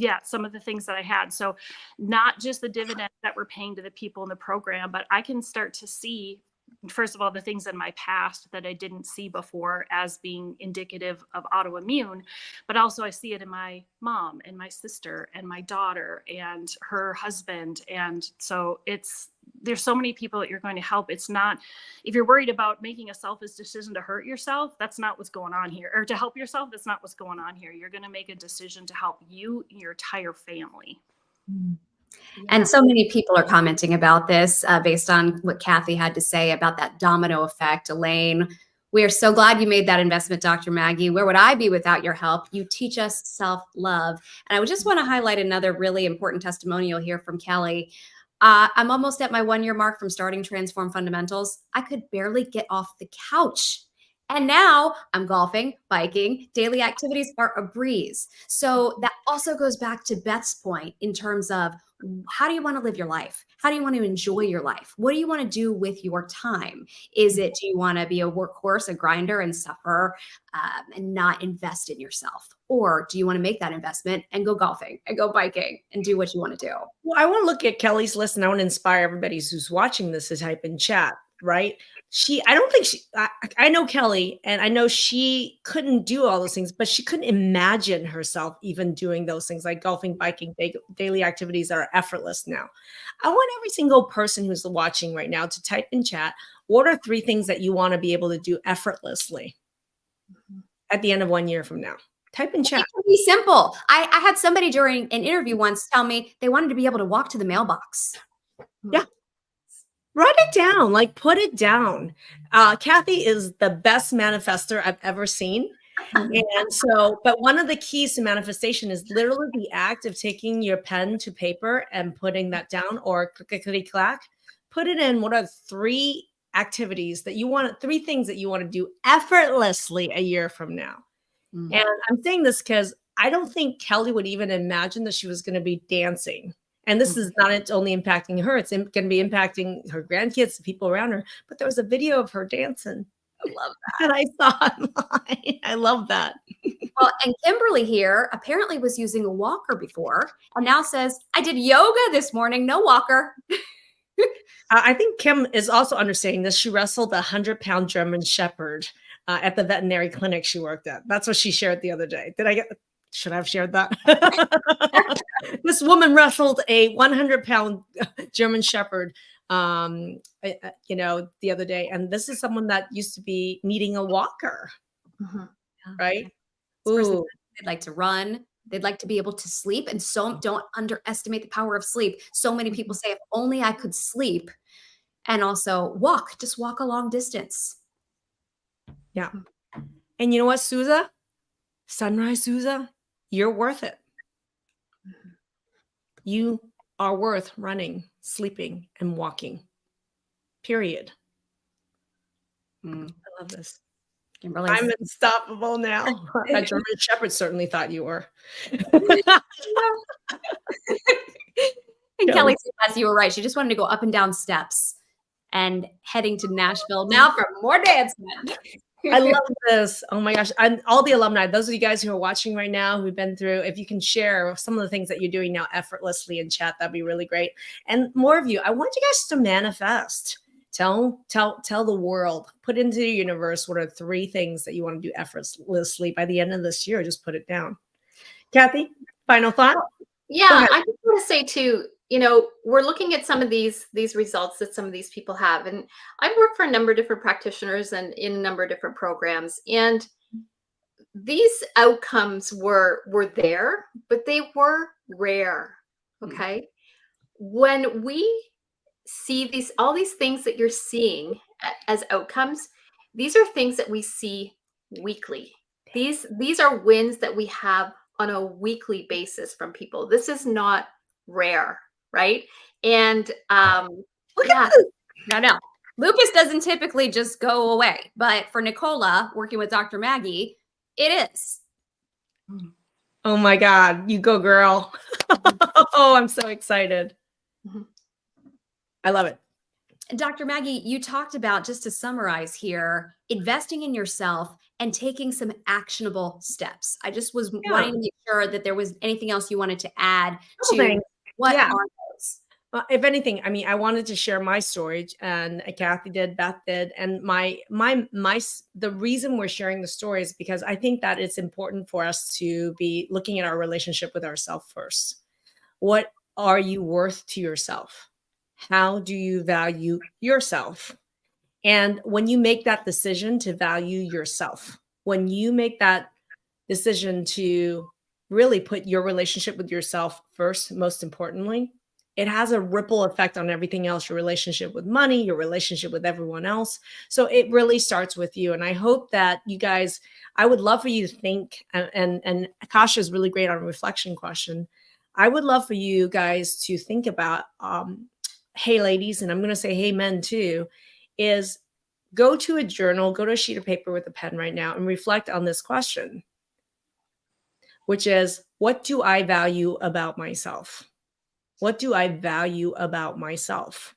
Yeah, some of the things that I had. So not just the dividends that we're paying to the people in the program, but I can start to see, first of all, the things in my past that I didn't see before as being indicative of autoimmune, but also I see it in my mom and my sister and my daughter and her husband. And so there's so many people that you're going to help. It's not, if you're worried about making a selfish decision to hurt yourself, that's not what's going on here. Or to help yourself, that's not what's going on here. You're going to make a decision to help you and your entire family. And so many people are commenting about this based on what Kathy had to say about that domino effect. Elaine, we are so glad you made that investment, Dr. Maggie. Where would I be without your help? You teach us self-love. And I would just want to highlight another really important testimonial here from Kelly. I'm almost at my 1-year mark from starting Transform Fundamentals. I could barely get off the couch. And now I'm golfing, biking, daily activities are a breeze. So that also goes back to Beth's point in terms of how do you want to live your life? How do you want to enjoy your life? What do you want to do with your time? Do you want to be a workhorse, a grinder, and suffer and not invest in yourself? Or do you want to make that investment and go golfing and go biking and do what you want to do? Well, I want to look at Kelly's list and I want to inspire everybody who's watching this to type in chat, right? I know Kelly, and I know she couldn't do all those things, but she couldn't imagine herself even doing those things like golfing, biking, daily activities that are effortless now. I want every single person who's watching right now to type in chat, what are 3 things that you want to be able to do effortlessly at the end of 1 year from now? Type in chat. It can be simple. I had somebody during an interview once tell me they wanted to be able to walk to the mailbox. Yeah. Write it down, like put it down. Kathy is the best manifester I've ever seen. And so, but one of the keys to manifestation is literally the act of taking your pen to paper and putting that down, or click-a-click-clack. Put it in. What are 3 activities that you want, 3 things that you want to do effortlessly a year from now? Mm. And I'm saying this because I don't think Kelly would even imagine that she was going to be dancing. And this is not only impacting her, it's going to be impacting her grandkids, the people around her. But there was a video of her dancing. I love that. And I saw online. I love that. Well, and Kimberly here apparently was using a walker before and now says, I did yoga this morning, no walker. I think Kim is also understanding this. She wrestled a 100-pound German Shepherd at the veterinary clinic she worked at. That's what she shared the other day. Should I have shared that? This woman wrestled a 100-pound German Shepherd, the other day. And this is someone that used to be needing a walker, right? They'd like to run. They'd like to be able to sleep. And so don't underestimate the power of sleep. So many people say, if only I could sleep and also walk, just walk a long distance. Yeah. And you know what, Souza? Sunrise Souza, you're worth it. You are worth running, sleeping, and walking. Period. I love this. Kimberly, I'm unstoppable now. That German Shepherd certainly thought you were. And Kelly said, yes, you were right. She just wanted to go up and down steps and heading to Nashville now for more dancing. I love this. Oh my gosh. And all the alumni, those of you guys who are watching right now, who've been through, if you can share some of the things that you're doing now effortlessly in chat, that'd be really great. And more of you, I want you guys to manifest. Tell the world, put into the universe, what are 3 things that you want to do effortlessly by the end of this year? Just put it down. Kathy, final thought? Yeah, I just want to say too, we're looking at some of these results that some of these people have, and I've worked for a number of different practitioners and in a number of different programs, and these outcomes were there, but they were rare. Okay. When we see all these things that you're seeing as outcomes, these are things that we see weekly. These are wins that we have on a weekly basis from people. This is not rare, right? And Look at this. No. Lupus doesn't typically just go away, but for Nicola, working with Dr. Maggie, it is. Oh my God, you go, girl. Oh, I'm so excited. I love it. And Dr. Maggie, you talked about, just to summarize here, investing in yourself and taking some actionable steps. I just was wanting to make sure that there was anything else you wanted to add to what are those? If anything, I mean, I wanted to share my story, and Kathy did, Beth did, and the reason we're sharing the story is because I think that it's important for us to be looking at our relationship with ourselves first. What are you worth to yourself? How do you value yourself? And when you make that decision to value yourself, when you make that decision to really put your relationship with yourself first, most importantly, it has a ripple effect on everything else, your relationship with money, your relationship with everyone else. So it really starts with you. And I hope that you guys, I would love for you to think, and Akasha is really great on a reflection question. I would love for you guys to think about, hey, ladies, and I'm going to say, hey, men too, is go to a journal, go to a sheet of paper with a pen right now and reflect on this question, which is, what do I value about myself? What do I value about myself?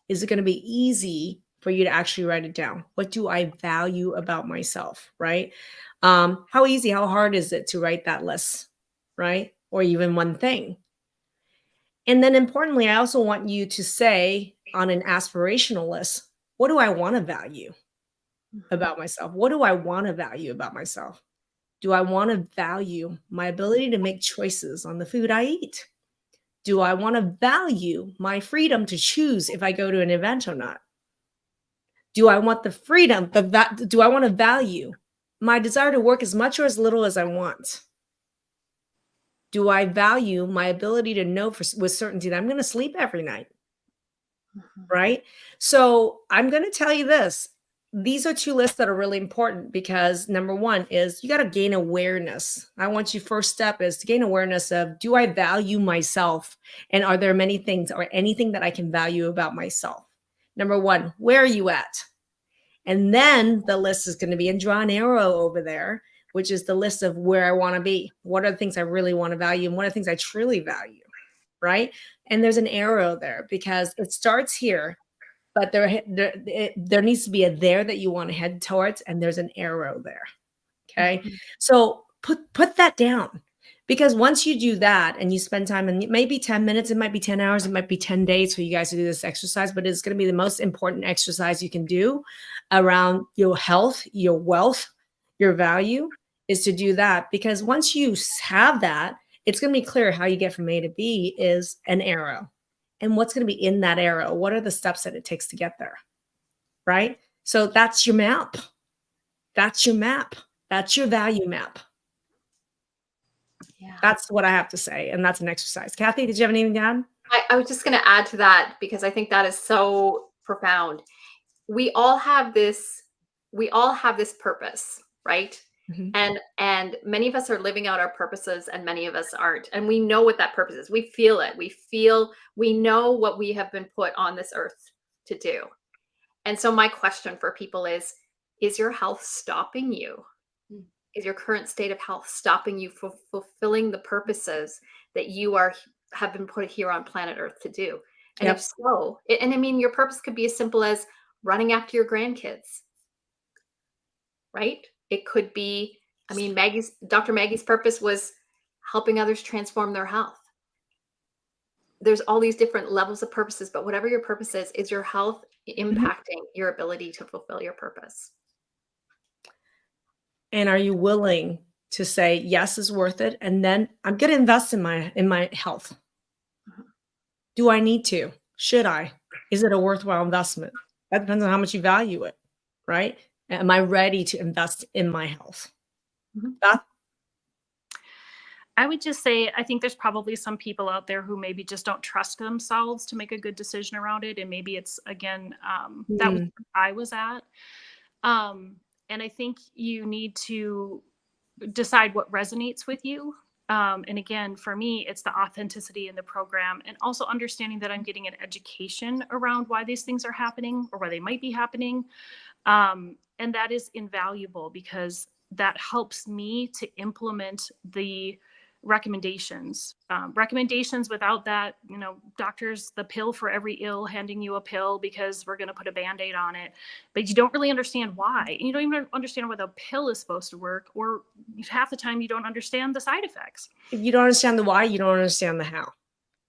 Is it going to be easy for you to actually write it down? What do I value about myself, right? How easy, how hard is it to write that list, right? Or even one thing. And then importantly, I also want you to say on an aspirational list, what do I want to value about myself? What do I want to value about myself? Do I want to value my ability to make choices on the food I eat? Do I want to value my freedom to choose if I go to an event or not? Do I want the freedom? Do I want to value my desire to work as much or as little as I want? Do I value my ability to know with certainty that I'm going to sleep every night? Right? So I'm going to tell you this. These are two lists that are really important because number one is you got to gain awareness. I want you, first step is to gain awareness of, do I value myself? And are there many things or anything that I can value about myself? Number one, where are you at? And then the list is going to be, and draw an arrow over there, which is the list of where I want to be. What are the things I really want to value? And what are the things I truly value? Right? And there's an arrow there because it starts here. But there needs to be a there that you want to head towards, and there's an arrow there. Okay. So put that down, because once you do that and you spend time, and it may be 10 minutes, it might be 10 hours, it might be 10 days for you guys to do this exercise, but it's going to be the most important exercise you can do around your health, your wealth, your value, is to do that. Because once you have that, it's going to be clear how you get from A to B is an arrow. And what's going to be in that arrow? What are the steps that it takes to get there? Right? So that's your map. That's your map. That's your value map. Yeah. That's what I have to say. And that's an exercise. Kathy, did you have anything to add? I was just going to add to that because I think that is so profound. We all have this purpose, right? Mm-hmm. And many of us are living out our purposes and many of us aren't. And we know what that purpose is. We feel it. We know what we have been put on this earth to do. And so my question for people is your health stopping you? Is your current state of health stopping you from fulfilling the purposes that you have been put here on planet Earth to do? And if so, and I mean, your purpose could be as simple as running after your grandkids, right? It could be, I mean, Dr. Maggie's purpose was helping others transform their health. There's all these different levels of purposes, but whatever your purpose is your health impacting your ability to fulfill your purpose? And are you willing to say, yes, is worth it? And then I'm going to invest in my health. Do I need to? Should I? Is it a worthwhile investment? That depends on how much you value it, right? Am I ready to invest in my health? Beth? I would just say, I think there's probably some people out there who maybe just don't trust themselves to make a good decision around it. And maybe it's, again, that was where I was at. And I think you need to decide what resonates with you. And again, for me, it's the authenticity in the program, and also understanding that I'm getting an education around why these things are happening or why they might be happening. And that is invaluable, because that helps me to implement the recommendations. Recommendations without that, doctors, the pill for every ill, handing you a pill because we're going to put a Band-Aid on it, but you don't really understand why. And you don't even understand why the pill is supposed to work, or half the time you don't understand the side effects. If you don't understand the why, you don't understand the how.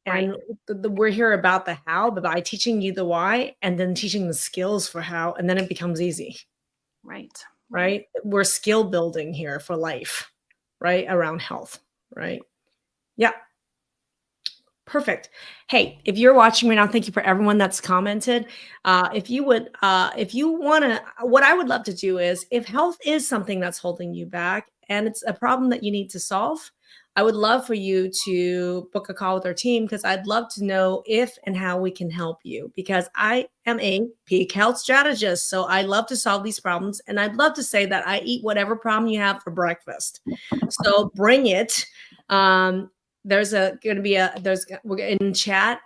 And we're here about the how, but by teaching you the why and then teaching the skills for how, and then it becomes easy. Right? We're skill building here for life, right? Around health. Right? Yeah. Perfect. Hey, if you're watching right now, thank you for everyone that's commented. If you want to, what I would love to do is, if health is something that's holding you back and it's a problem that you need to solve, I would love for you to book a call with our team, because I'd love to know if and how we can help you, because I am a peak health strategist. So I love to solve these problems, and I'd love to say that I eat whatever problem you have for breakfast. So bring it. We're in chat.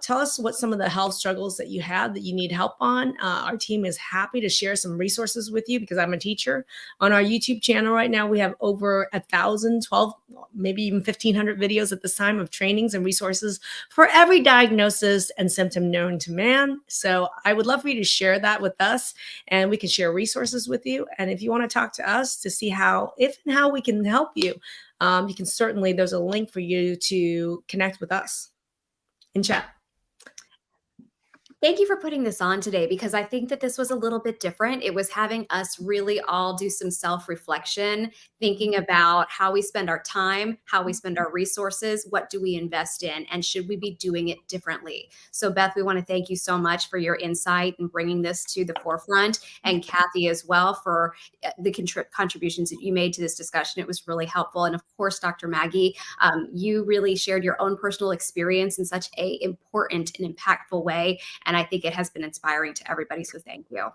Tell us what some of the health struggles that you have that you need help on. Our team is happy to share some resources with you, because I'm a teacher. On our YouTube channel right now, we have over 1,000, 12, maybe even 1,500 videos at this time of trainings and resources for every diagnosis and symptom known to man. So I would love for you to share that with us, and we can share resources with you. And if you want to talk to us to see if and how we can help you, you can certainly, there's a link for you to connect with us in chat. Thank you for putting this on today, because I think that this was a little bit different. It was having us really all do some self-reflection, thinking about how we spend our time, how we spend our resources, what do we invest in, and should we be doing it differently? So Beth, we want to thank you so much for your insight and bringing this to the forefront, and Kathy as well for the contributions that you made to this discussion. It was really helpful. And of course, Dr. Maggie, you really shared your own personal experience in such an important and impactful way. And I think it has been inspiring to everybody. So thank you.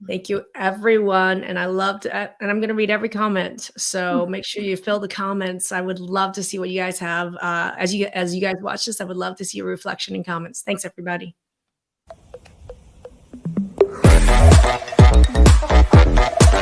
Thank you, everyone. And I loved it. And I'm going to read every comment. So make sure you fill the comments. I would love to see what you guys have. As you guys watch this, I would love to see your reflection and comments. Thanks, everybody.